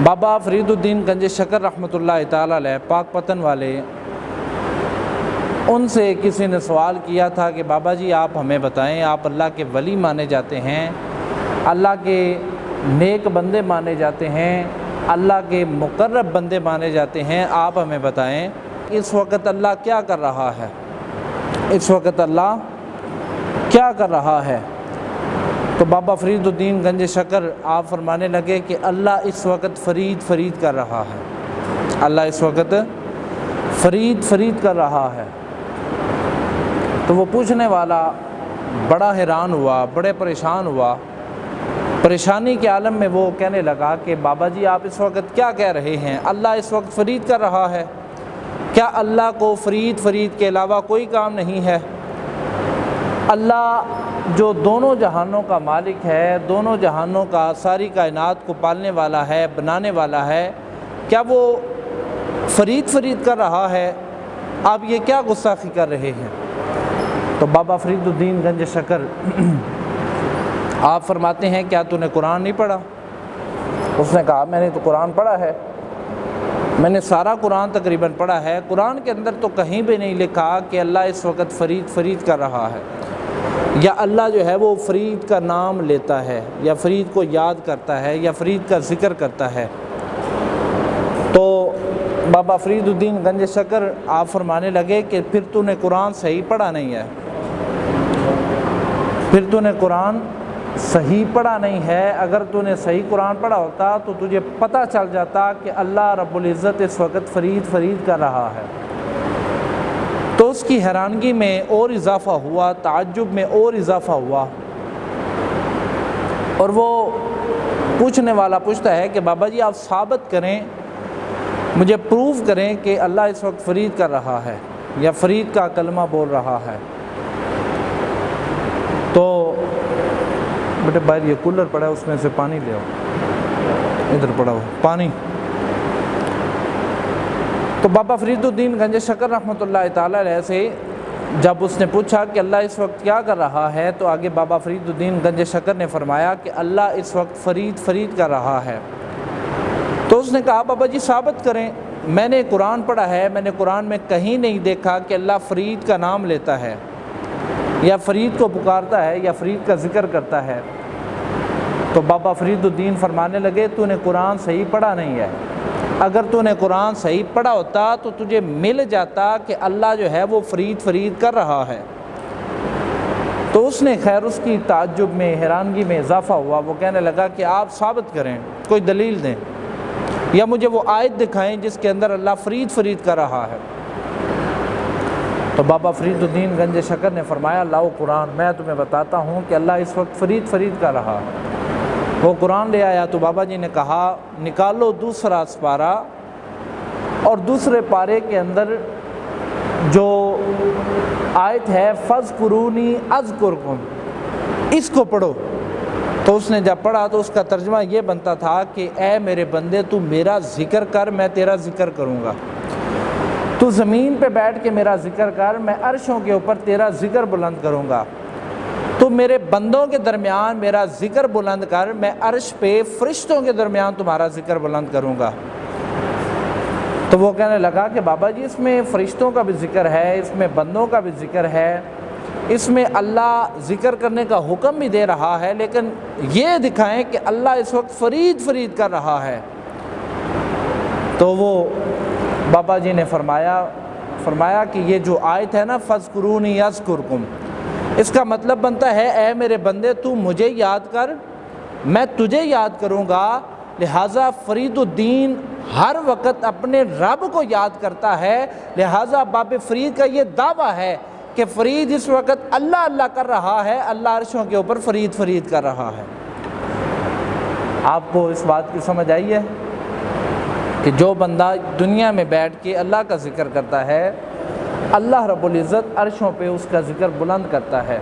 بابا فرید الدین گنج شکر رحمۃ اللہ تعالیٰ علیہ پاک پتن والے، ان سے کسی نے سوال کیا تھا کہ بابا جی آپ ہمیں بتائیں، آپ اللہ کے ولی مانے جاتے ہیں، اللہ کے نیک بندے مانے جاتے ہیں، اللہ کے مقرب بندے مانے جاتے ہیں، آپ ہمیں بتائیں اس وقت اللہ کیا کر رہا ہے؟ اس وقت اللہ کیا کر رہا ہے؟ تو بابا فرید الدین گنج شکر آپ فرمانے لگے کہ اللہ اس وقت فرید کر رہا ہے، اللہ اس وقت فرید کر رہا ہے۔ تو وہ پوچھنے والا بڑا حیران ہوا، بڑے پریشان ہوا، پریشانی کے عالم میں وہ کہنے لگا کہ بابا جی آپ اس وقت کیا کہہ رہے ہیں؟ اللہ اس وقت فرید کر رہا ہے؟ کیا اللہ کو فرید کے علاوہ کوئی کام نہیں ہے؟ اللہ جو دونوں جہانوں کا مالک ہے، دونوں جہانوں کا، ساری کائنات کو پالنے والا ہے، بنانے والا ہے، کیا وہ فرید کر رہا ہے؟ آپ یہ کیا گستاخی کر رہے ہیں؟ تو بابا فرید الدین گنج شکر آپ فرماتے ہیں کیا تو نے قرآن نہیں پڑھا؟ اس نے کہا میں نے تو قرآن پڑھا ہے، میں نے سارا قرآن تقریباً پڑھا ہے، قرآن کے اندر تو کہیں بھی نہیں لکھا کہ اللہ اس وقت فرید کر رہا ہے، یا اللہ جو ہے وہ فرید کا نام لیتا ہے، یا فرید کو یاد کرتا ہے، یا فرید کا ذکر کرتا ہے۔ تو بابا فرید الدین گنج شکر آپ فرمانے لگے کہ پھر تو نے قرآن صحیح پڑھا نہیں ہے، پھر تو نے قرآن صحیح پڑھا نہیں ہے۔ اگر تو نے صحیح قرآن پڑھا ہوتا تو تجھے پتہ چل جاتا کہ اللہ رب العزت اس وقت فرید کر رہا ہے۔ تو اس کی حیرانگی میں اور اضافہ ہوا، تعجب میں اور اضافہ ہوا، اور وہ پوچھنے والا پوچھتا ہے کہ بابا جی آپ ثابت کریں، مجھے پروف کریں کہ اللہ اس وقت فرید کر رہا ہے یا فرید کا کلمہ بول رہا ہے۔ تو بیٹے باہر یہ کولر پڑا ہے، اس میں سے پانی لے آؤ، ادھر پڑا ہو پانی۔ تو بابا فرید الدین گنج شکر رحمۃ اللہ تعالیٰ علیہ سے جب اس نے پوچھا کہ اللہ اس وقت کیا کر رہا ہے، تو آگے بابا فرید الدین گنج شکر نے فرمایا کہ اللہ اس وقت فرید کر رہا ہے۔ تو اس نے کہا بابا جی ثابت کریں، میں نے قرآن پڑھا ہے، میں نے قرآن میں کہیں نہیں دیکھا کہ اللہ فرید کا نام لیتا ہے، یا فرید کو پکارتا ہے، یا فرید کا ذکر کرتا ہے۔ تو بابا فرید الدین فرمانے لگے تو نے قرآن صحیح پڑھا نہیں ہے، اگر تو نے قرآن صحیح پڑھا ہوتا تو تجھے مل جاتا کہ اللہ جو ہے وہ فرید کر رہا ہے۔ تو اس نے خیر اس کی تعجب میں، حیرانگی میں اضافہ ہوا، وہ کہنے لگا کہ آپ ثابت کریں، کوئی دلیل دیں، یا مجھے وہ آیت دکھائیں جس کے اندر اللہ فرید کر رہا ہے۔ تو بابا فرید الدین گنج شکر نے فرمایا لاؤ قرآن، میں تمہیں بتاتا ہوں کہ اللہ اس وقت فرید کر رہا ہے۔ وہ قرآن لے آیا تو بابا جی نے کہا نکالو دوسرا سپارہ، اور دوسرے پارے کے اندر جو آیت ہے فَاذْكُرُونِي أَذْكُرْكُمْ، اس کو پڑھو۔ تو اس نے جب پڑھا تو اس کا ترجمہ یہ بنتا تھا کہ اے میرے بندے تو میرا ذکر کر، میں تیرا ذکر کروں گا، تو زمین پہ بیٹھ کے میرا ذکر کر، میں عرشوں کے اوپر تیرا ذکر بلند کروں گا، تو میرے بندوں کے درمیان میرا ذکر بلند کر، میں عرش پہ فرشتوں کے درمیان تمہارا ذکر بلند کروں گا۔ تو وہ کہنے لگا کہ بابا جی اس میں فرشتوں کا بھی ذکر ہے، اس میں بندوں کا بھی ذکر ہے، اس میں اللہ ذکر کرنے کا حکم بھی دے رہا ہے، لیکن یہ دکھائیں کہ اللہ اس وقت فرید کر رہا ہے۔ تو وہ بابا جی نے فرمایا کہ یہ جو آیت ہے نا فَاذْكُرُونِي أَذْكُرْكُمْ، اس کا مطلب بنتا ہے اے میرے بندے تو مجھے یاد کر، میں تجھے یاد کروں گا۔ لہٰذا فرید الدین ہر وقت اپنے رب کو یاد کرتا ہے، لہٰذا باب فرید کا یہ دعویٰ ہے کہ فرید اس وقت اللہ کر رہا ہے، اللہ عرشوں کے اوپر فرید کر رہا ہے۔ آپ کو اس بات کی سمجھ آئی ہے کہ جو بندہ دنیا میں بیٹھ کے اللہ کا ذکر کرتا ہے، اللہ رب العزت عرشوں پہ اس کا ذکر بلند کرتا ہے۔